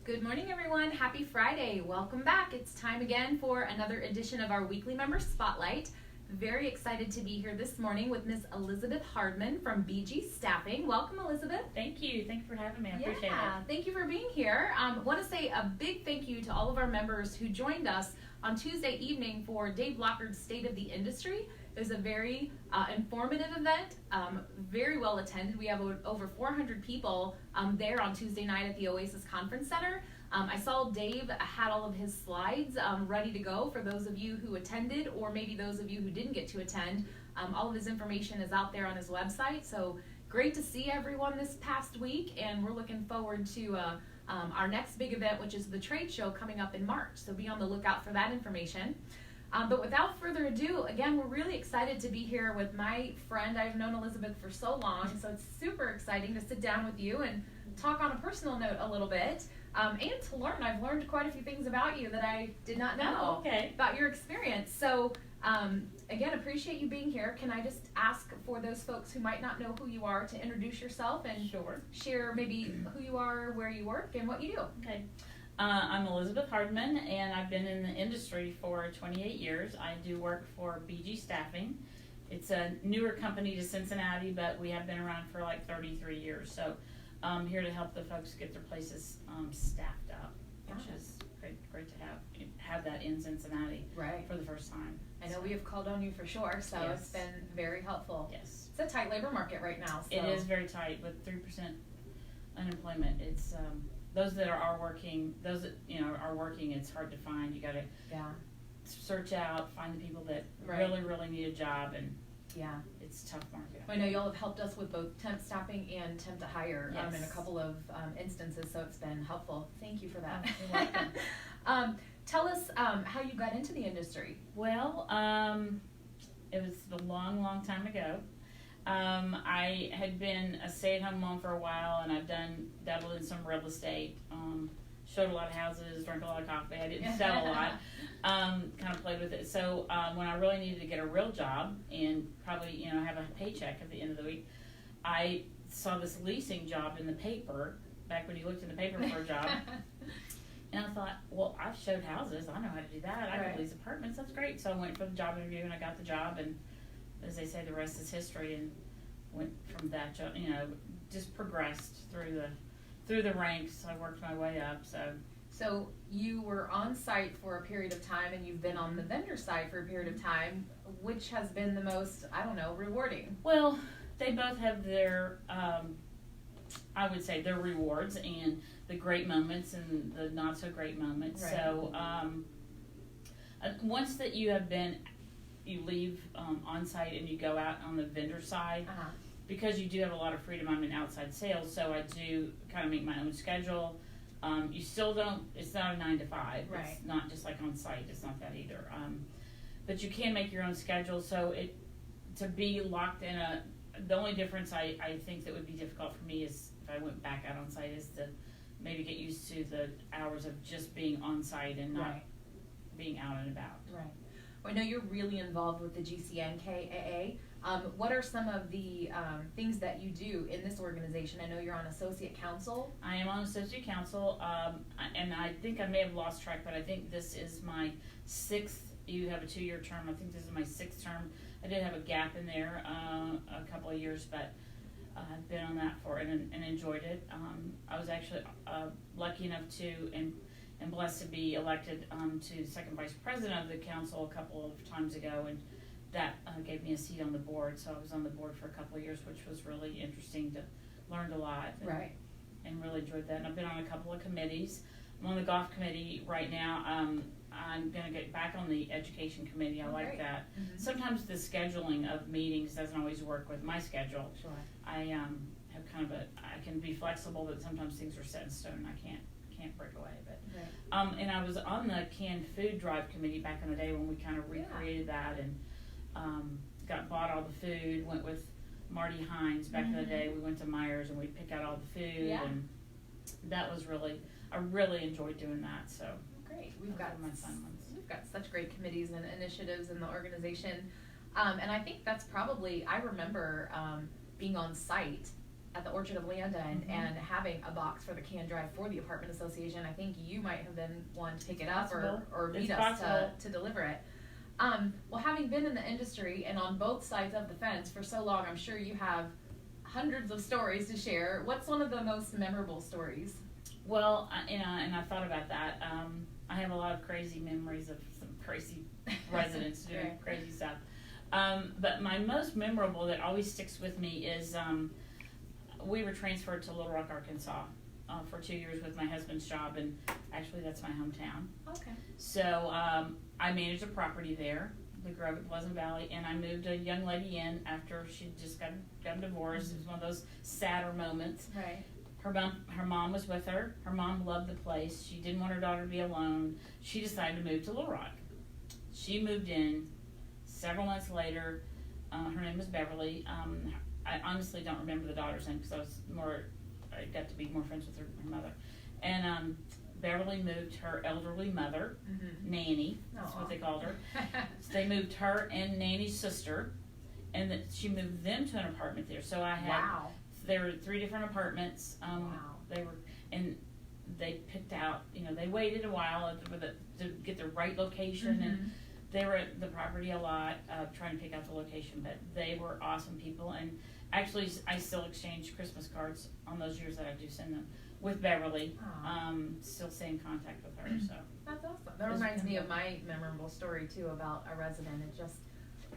Good morning, everyone. Happy Friday. Welcome back. It's time again for another edition of our weekly member spotlight. Very excited to be here this morning with Miss Elizabeth Hardman from BG Staffing. Welcome, Elizabeth. Thank you. Thank you for having me. I appreciate it. Thank you for being here. Want to say a big thank you to all of our members who joined us on Tuesday evening for Dave Lockard's State of the Industry. It was a very informative event, very well attended. We have over 400 people there on Tuesday night at the Oasis Conference Center. I saw Dave had all of his slides ready to go for those of you who attended, or maybe those of you who didn't get to attend. All of his information is out there on his website. So great to see everyone this past week, and we're looking forward to our next big event, which is the trade show coming up in March. So be on the lookout for that information. But without further ado, again, we're really excited to be here with my friend. I've known Elizabeth for so long, so it's super exciting to sit down with you and talk on a personal note a little bit, and to learn. I've learned quite a few things about you that I did not know about your experience. So, again, appreciate you being here. Can I just ask for those folks who might not know who you are to introduce yourself and share maybe who you are, where you work, and what you do? Okay. I'm Elizabeth Hardman, and I've been in the industry for 28 years. I do work for BG Staffing. It's a newer company to Cincinnati, but we have been around for like 33 years. So I'm here to help the folks get their places staffed up, which is great to have that in Cincinnati for the first time. I know we have called on you for sure, so it's been very helpful. Yes. It's a tight labor market right now. So. It is very tight with 3% unemployment. It's those that are working, are working, it's hard to find. You got to search out, find the people that really need a job, and it's a tough market. I know y'all have helped us with both temp staffing and temp to hire in a couple of instances, so it's been helpful. Thank you for that. You're welcome. Tell us how you got into the industry. Well, it was a long time ago. I had been a stay-at-home mom for a while, and I've dabbled in some real estate, showed a lot of houses, drank a lot of coffee. I didn't sell a lot, kind of played with it. So when I really needed to get a real job and probably have a paycheck at the end of the week, I saw this leasing job in the paper, back when you looked in the paper for a job. And I thought, well, I've showed houses. I know how to do that. I can lease apartments. That's great. So I went for the job interview, and I got the job, and as they say, the rest is history, and went from that job, just progressed through the ranks. I worked my way up. So you were on site for a period of time, and you've been on the vendor side for a period of time. Which has been the most, rewarding? Well, they both have their, I would say, their rewards and the great moments and the not so great moments. Right. So once that you leave on site and you go out on the vendor side, because you do have a lot of freedom. I'm in outside sales, so I do kind of make my own schedule. You still don't, it's not a 9 to 5. Right. It's not just like on site, it's not that either. But you can make your own schedule, so to be locked in the only difference I think that would be difficult for me is if I went back out on site is to maybe get used to the hours of just being on site and not being out and about. Right. Well, I know you're really involved with the GCNKAA. What are some of the things that you do in this organization? I know you're on associate council. I am on associate council, and I think I may have lost track, but I think this is my 6th. You have a 2-year term. I think this is my 6th term. I did have a gap in there a couple of years, but I've been on that and enjoyed it. I was actually lucky enough to and blessed to be elected to second vice president of the council a couple of times ago, and that gave me a seat on the board. So I was on the board for a couple of years, which was really interesting. Learned a lot, and really enjoyed that. And I've been on a couple of committees. I'm on the golf committee right now. I'm going to get back on the education committee. I like that. Mm-hmm. Sometimes the scheduling of meetings doesn't always work with my schedule. Sure. I have I can be flexible, but sometimes things are set in stone. I can't break away. But and I was on the canned food drive committee back in the day when we kind of recreated that and bought all the food. Went with Marty Hines back in the day. We went to Myers and we'd pick out all the food, and that was I really enjoyed doing that. So great. We've got such great committees and initiatives in the organization, and I think that's probably I remember being on site at the Orchard of Landa and having a box for the can drive for the apartment association. I think you might have been one to pick it up or meet us to deliver it. Well, having been in the industry and on both sides of the fence for so long, I'm sure you have hundreds of stories to share. What's one of the most memorable stories? Well, and I thought about that. I have a lot of crazy memories of some crazy residents doing crazy stuff. But my most memorable that always sticks with me is we were transferred to Little Rock, Arkansas for 2 years with my husband's job, and actually that's my hometown. Okay. So I managed a property there, the Grove at Pleasant Valley, and I moved a young lady in after she just got divorced. It was one of those sadder moments. Right. Her mom was with her. Her mom loved the place. She didn't want her daughter to be alone. She decided to move to Little Rock. She moved in. Several months later, her name was Beverly. I honestly don't remember the daughter's name because I got to be more friends with her mother. And Beverly moved her elderly mother, Nanny, that's what they called her. So they moved her and Nanny's sister, and she moved them to an apartment there. So I had, there were 3 different apartments. They picked out, they waited a while to get the right location, and they were at the property a lot, trying to pick out the location, but they were awesome people. And actually, I still exchange Christmas cards on those years that I do send them with Beverly. Still stay in contact with her. So that's awesome. That reminds me of my memorable story too about a resident. It just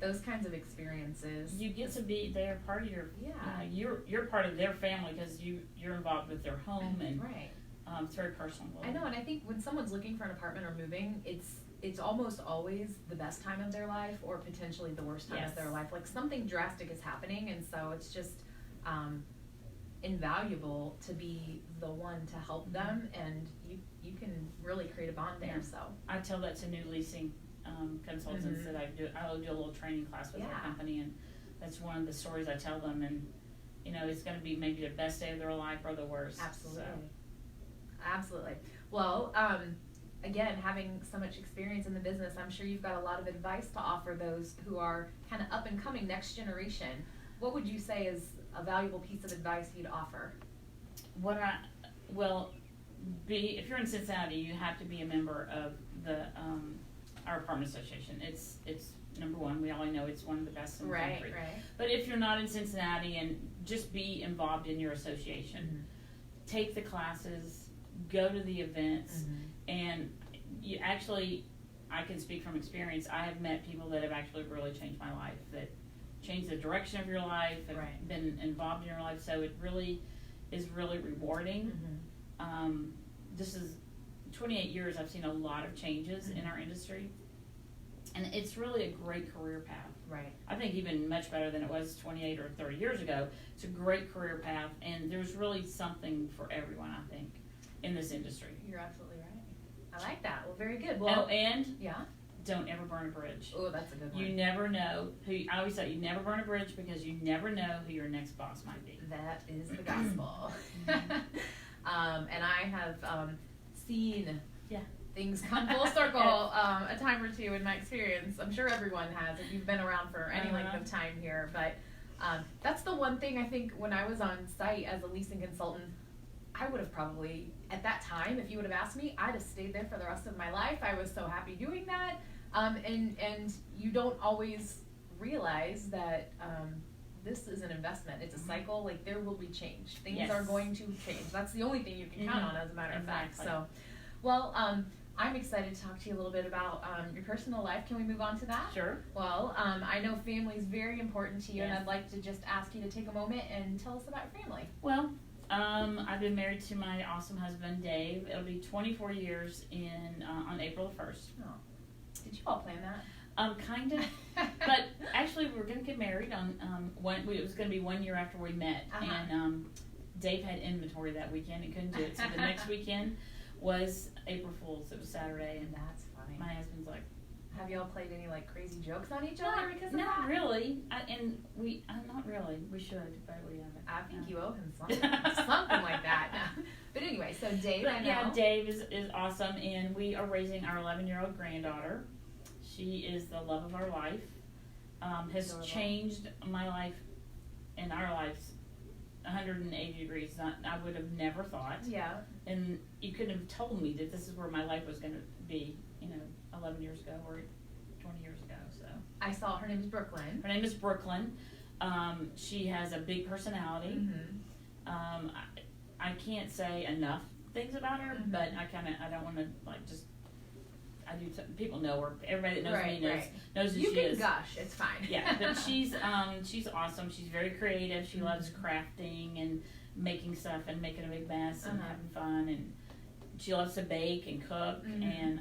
those kinds of experiences. You get to be they're part of your you're part of their family because you're involved with their home and it's very personal. I know, and I think when someone's looking for an apartment or moving, it's almost always the best time of their life or potentially the worst time of their life. Like something drastic is happening, and so it's just invaluable to be the one to help them, and you can really create a bond there. So I tell that to new leasing consultants that I'll do a little training class with our company, and that's one of the stories I tell them. And it's going to be maybe the best day of their life or the worst. Absolutely. Well, again, having so much experience in the business, I'm sure you've got a lot of advice to offer those who are kind of up and coming next generation. What would you say is a valuable piece of advice you'd offer? If you're in Cincinnati, you have to be a member of the our apartment association. It's number one. We all know it's one of the best in the country. Right. But if you're not in Cincinnati, and just be involved in your association, take the classes, go to the events, and you actually, I can speak from experience. I have met people that have actually really changed my life, that changed the direction of your life, have been involved in your life. So it really is really rewarding. This is 28 years. I've seen a lot of changes in our industry, and it's really a great career path. Right. I think even much better than it was 28 or 30 years ago. It's a great career path, and there's really something for everyone, I think, in this industry. You're absolutely right. I like that. Well, very good. Well, don't ever burn a bridge. Oh, that's a good one. You never know I always say you never burn a bridge because you never know who your next boss might be. That is the gospel. And I have seen things come full circle a time or two in my experience. I'm sure everyone has if you've been around for any length of time here. But that's the one thing I think when I was on site as a leasing consultant, I would have probably, at that time, if you would have asked me, I'd have stayed there for the rest of my life. I was so happy doing that. And you don't always realize that this is an investment. It's a cycle. Like, there will be change. Things are going to change. That's the only thing you can count on, as a matter of fact. So, well, I'm excited to talk to you a little bit about your personal life. Can we move on to that? Sure. Well, I know family is very important to you, and I'd like to just ask you to take a moment and tell us about your family. Well, I've been married to my awesome husband, Dave. It'll be 24 years on April 1st. Oh. Did you all plan that? Kind of. But actually, we were going to get married on it was going to be 1 year after we met. And Dave had inventory that weekend and couldn't do it. So the next weekend was April Fool's. It was Saturday. And that's funny. My husband's like, have y'all played any crazy jokes on each other because of not that? really. Not really. We should, but we haven't. I think you owe him something, something like that. But anyway, so Dave, I know. Yeah, Dave is awesome, and we are raising our 11-year-old granddaughter. She is the love of our life. Has changed my life and our lives 180 degrees. I would have never thought. Yeah. And you couldn't have told me that this is where my life was going to be, 11 years ago or 20 years ago. So I saw her name is Brooklyn. her name is Brooklyn. She has a big personality. Mm-hmm. I can't say enough things about her, Mm-hmm. but I don't want to people know her. Everybody that knows me knows who you she can is. gush, it's fine. Yeah, but she's awesome. She's very creative. She loves crafting and making stuff and making a big mess and having fun, and she loves to bake and cook. And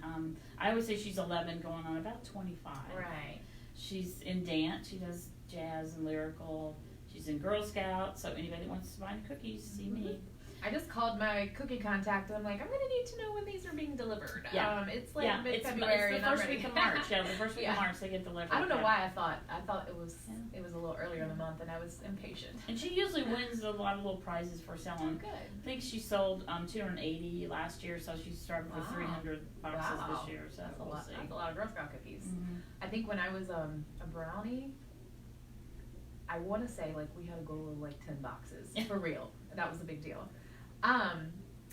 I always say she's 11 going on about 25. Right. She's in dance. She does jazz and lyrical. She's in Girl Scouts. So anybody that wants to buy cookies, see me. I just called my cookie contact and I'm like, I'm going to need to know when these are being delivered. Yeah. It's like mid-February. It's the and I'm first ready. week of March. Yeah, the first week of March they get delivered. I don't know why I thought it was a little earlier in the month and I was impatient. And she usually wins a lot of little prizes for selling. Good. I think she sold 280 last year, so she's starting for 300 boxes this year. So that's a we'll lot. see. That's a lot of Girl Scout cookies. Mm-hmm. I think when I was a brownie, I want to say like we had a goal of like 10 boxes for real. That was a big deal.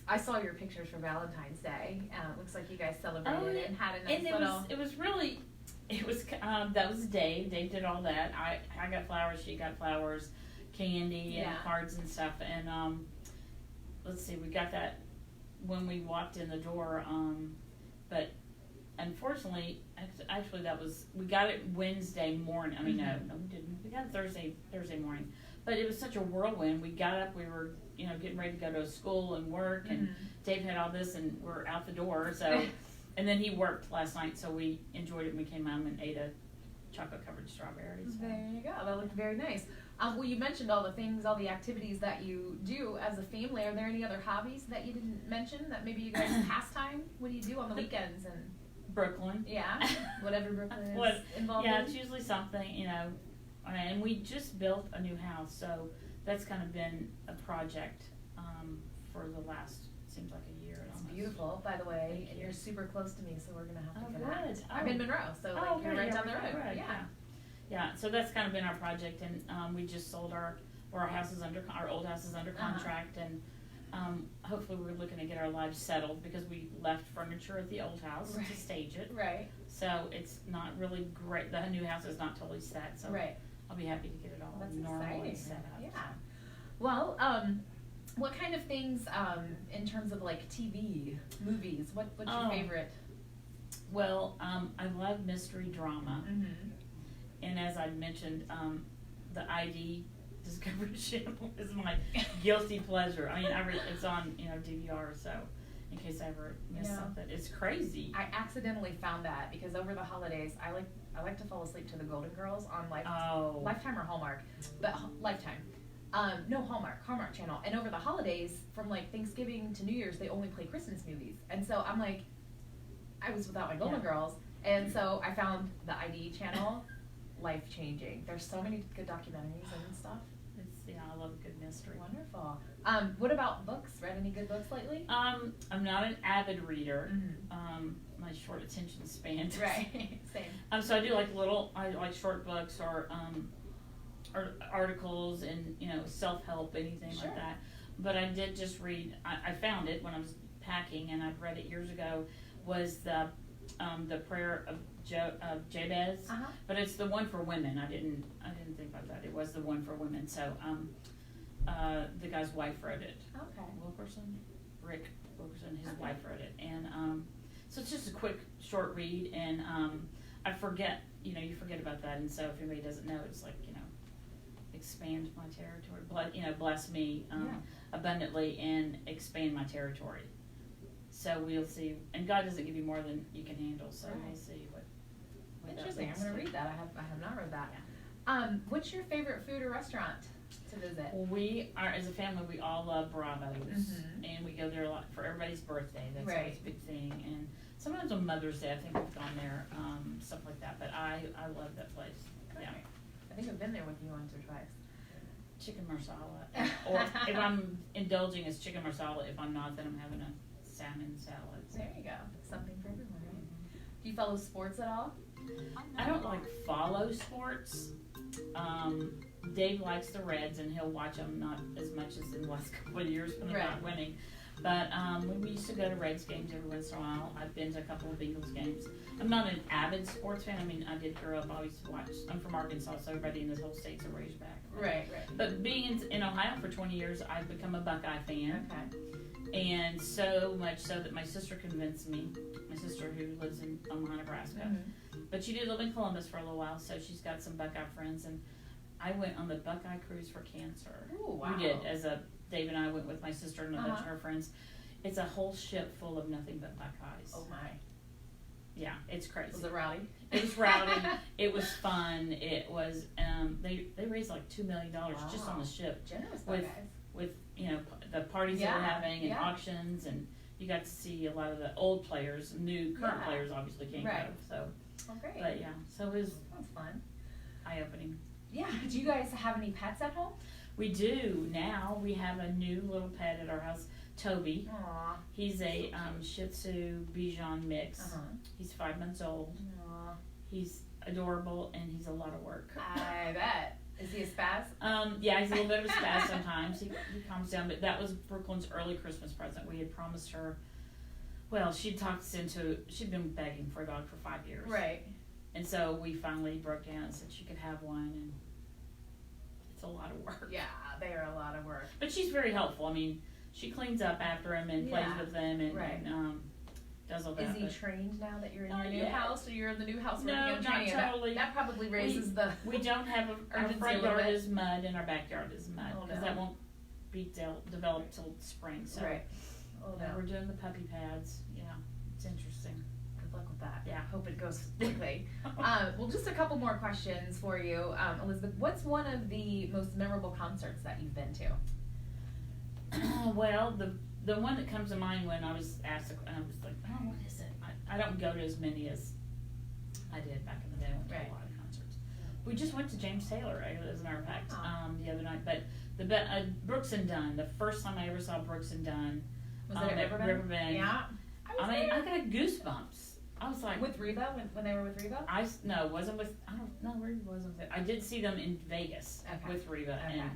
I saw your pictures for Valentine's Day. It looks like you guys celebrated and had a nice little. It was that was Dave. Dave did all that. I got flowers. She got flowers, candy and cards and stuff. And let's see, we got that when we walked in the door. But unfortunately, actually we got it Wednesday morning. I mean, no, we didn't. We got it Thursday morning. But it was such a whirlwind. We got up. We were getting ready to go to school and work, and Dave had all this, and we're out the door. So, and then he worked last night, so we enjoyed it. And we came home and ate a chocolate-covered strawberries. So. There you go. That looked very nice. Well, you mentioned all the activities that you do as a family. Are there any other hobbies that you didn't mention that maybe you guys pastime? What do you do on the weekends? And Brooklyn. Yeah, whatever Brooklyn is involved in. Yeah, it's usually something, and we just built a new house, so that's kind of been a project for the last, seems like a year. It's beautiful, by the way, and you're super close to me, so we're going to have to connect. Good. I'm in Monroe, so you're right down the road. Yeah, so that's kind of been our project, and we just sold our old house is under contract, and hopefully we're looking to get our lives settled because we left furniture at the old house to stage it. Right. So it's not really great. The new house is not totally set, so I'll be happy to get it all normally set up. Yeah. Well, what kind of things in terms of like TV, movies? What's your favorite? Well, I love mystery drama, and as I mentioned, the ID Discovery Channel is my guilty pleasure. I mean, it's on DVR, so in case I ever miss something, it's crazy. I accidentally found that because over the holidays, I like to fall asleep to the Golden Girls on Lifetime or Hallmark, but Lifetime. No, Hallmark Channel. And over the holidays, from like Thanksgiving to New Year's, they only play Christmas movies. And so I'm like, I was without my Golden Girls, and so I found the ID channel, life-changing. There's so many good documentaries and stuff. I love a good mystery. Wonderful. What about books? Read any good books lately? I'm not an avid reader. My short attention span. Right. Same. So I do I like short books or articles and self-help, anything like that. But I did just read. I found it when I was packing, and I'd read it years ago. Was the prayer of Jabez, but it's the one for women. I didn't think about that. It was the one for women. So the guy's wife wrote it. Okay. Rick Wilkerson, his wife wrote it, and so it's just a quick short read, and I forget. You forget about that, and so if anybody doesn't know, it's like expand my territory. Bless me abundantly and expand my territory. So we'll see, and God doesn't give you more than you can handle. So we'll see what Interesting. I'm going to read that. I have not read that. Yeah. What's your favorite food or restaurant to visit? Well, we are, as a family, we all love Bravo's, and we go there a lot for everybody's birthday. That's always a big thing, and sometimes on Mother's Day, I think we've gone there, stuff like that. But I love that place. Okay. Yeah. I think I've been there with you once or twice. Chicken marsala, or if I'm indulging, it's chicken marsala. If I'm not, then I'm having a salmon salad. There you go. Something for everyone, right? Do you follow sports at all? I don't follow sports. Dave likes the Reds, and he'll watch them, not as much as in the last couple of years when they're Right. not winning. But we used to go to Reds games every once in a while. I've been to a couple of Bengals games. I'm not an avid sports fan. I mean, I did grow up, I always watch. I'm from Arkansas, so everybody in this whole state's a Razorback. Right. But being in Ohio for 20 years, I've become a Buckeye fan. Okay. And so much so that my sister convinced me, my sister who lives in Omaha, Nebraska. Mm-hmm. But she did live in Columbus for a little while, so she's got some Buckeye friends. And I went on the Buckeye Cruise for Cancer. Ooh, wow. We did, Dave and I went with my sister and a bunch of her friends. It's a whole ship full of nothing but Buckeyes. Oh my. Yeah, it's crazy. Was it rowdy? It was rowdy. It was fun. It was, they raised like $2 million just on the ship. Generous with, guys. with, the parties they were having and auctions, and you got to see a lot of the old players, current players obviously can't go. So, Oh, great. but yeah, so it was That's fun. eye-opening. Yeah. Do you guys have any pets at home? We do now. We have a new little pet at our house, Toby. Aww. He's a Shih Tzu Bichon mix. He's 5 months old. Aww. He's adorable, and he's a lot of work. I bet. Is he a spaz? Yeah, he's a little bit of a spaz sometimes. He calms down, but that was Brooklyn's early Christmas present. We had promised her. Well, she'd been begging for a dog for 5 years. Right. And so we finally broke down and said she could have one, and it's a lot of work. Yeah, they are a lot of work. But she's very helpful. I mean, she cleans up after him and plays with them and does all that. Is he trained now that you're in your new yeah. house, or you're in the new house No, working on not training? totally. That probably raises We don't have our urgency a front little yard bit. is mud and our backyard is mud Oh, because no. that won't be developed till spring. So Right. Oh no. we're doing the puppy pads. Yeah, it's interesting. Good luck with that. Yeah. Hope it goes quickly. Well, just a couple more questions for you, Elizabeth. What's one of the most memorable concerts that you've been to? Well, the one that comes to mind when I was asked, I was like, oh, what is it? I don't go to as many as I did back in the day. I went to a lot of concerts. We just went to James Taylor, as a matter of fact, the other night. But Brooks and Dunn, the first time I ever saw Brooks and Dunn, Was it at Riverbend. Yeah. I got goosebumps. I was like, with Reba when they were with Reba. No, wasn't with. I don't know. Reba wasn't with. I did see them in Vegas with Reba, and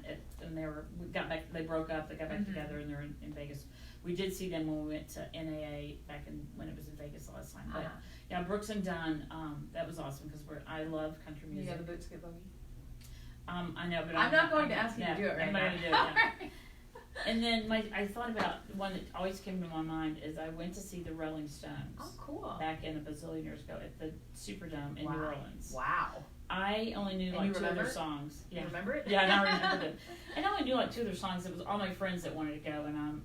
we got back. They broke up. They got back together, and they're in Vegas. We did see them when we went to NAA back when it was in Vegas the last time. But yeah, Brooks and Dunn, that was awesome because I love country music. Yeah, the boots get boogie. I know, but I'm not going to ask you to do it right now. I'm not going to do it. Yeah. And then I thought about one that always came to my mind is I went to see the Rolling Stones. Oh, cool. Back in a bazillion years ago at the Superdome in New Orleans. Wow. I only knew like 2 of their songs. Yeah. You remember it? Yeah, I remembered it. And I only knew like 2 of their songs. It was all my friends that wanted to go, and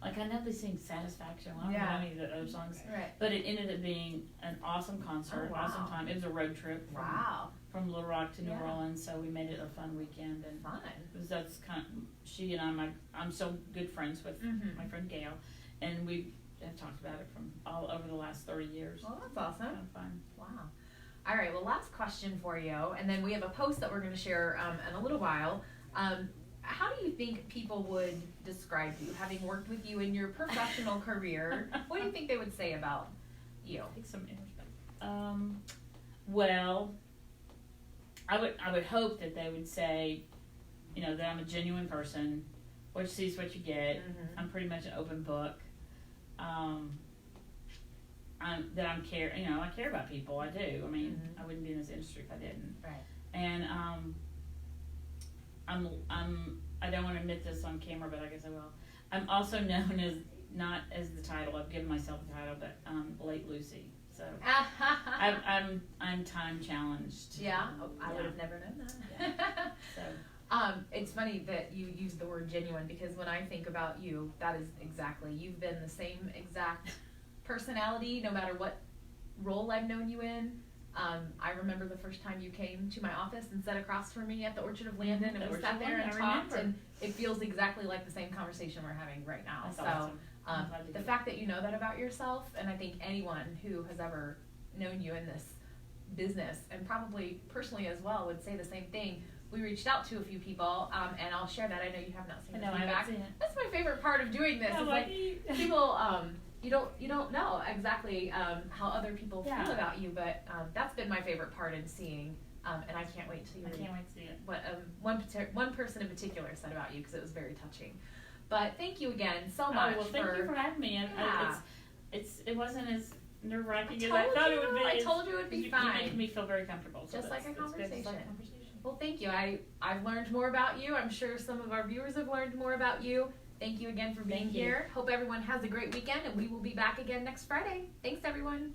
like I know they sing Satisfaction. I don't know any of the other songs. Right. But it ended up being an awesome concert, awesome time. It was a road trip. From Little Rock to New Orleans, so we made it a fun weekend. And fun. That's kind of, she and I'm so good friends with my friend Gail, and we have talked about it from all over the last 30 years. Well, that's awesome. Kind of fun. Wow. All right, well, last question for you, and then we have a post that we're going to share in a little while. How do you think people would describe you, having worked with you in your professional career? What do you think they would say about you? Take some introspect. Well, I would hope that they would say, that I'm a genuine person. What you see is what you get. I'm pretty much an open book. I care about people. I do. I mean, I wouldn't be in this industry if I didn't. Right. And I don't want to admit this on camera, but I guess I will. I'm also known as, not as the title, I've given myself the title, but Late Lucy. So I'm time challenged. Yeah, I would have never known that. Yeah. So it's funny that you use the word genuine, because when I think about you, that is exactly, you've been the same exact personality no matter what role I've known you in. I remember the first time you came to my office and sat across from me at the Orchard of Landon, and we sat there and talked, and it feels exactly like the same conversation we're having right now. That's so awesome. The fact that you know that about yourself, and I think anyone who has ever known you in this business, and probably personally as well, would say the same thing. We reached out to a few people, and I'll share that. I know you have not seen the feedback. I haven't seen it. That's my favorite part of doing this. Is like people, you don't know exactly how other people feel about you, but that's been my favorite part in seeing And I can't wait to I read can't wait to see it. what one person in particular said about you, because it was very touching. But thank you again so much. Oh, well, thank you for having me. And Yeah. it wasn't as nerve-wracking as I I told thought you, it would be. I told you it would be You fine. make me feel very comfortable. So Just like a that's good. Just like conversation. a conversation. Well, thank you. I've learned more about you. I'm sure some of our viewers have learned more about you. Thank you again for being Thank you. here. Hope everyone has a great weekend, and we will be back again next Friday. Thanks, everyone.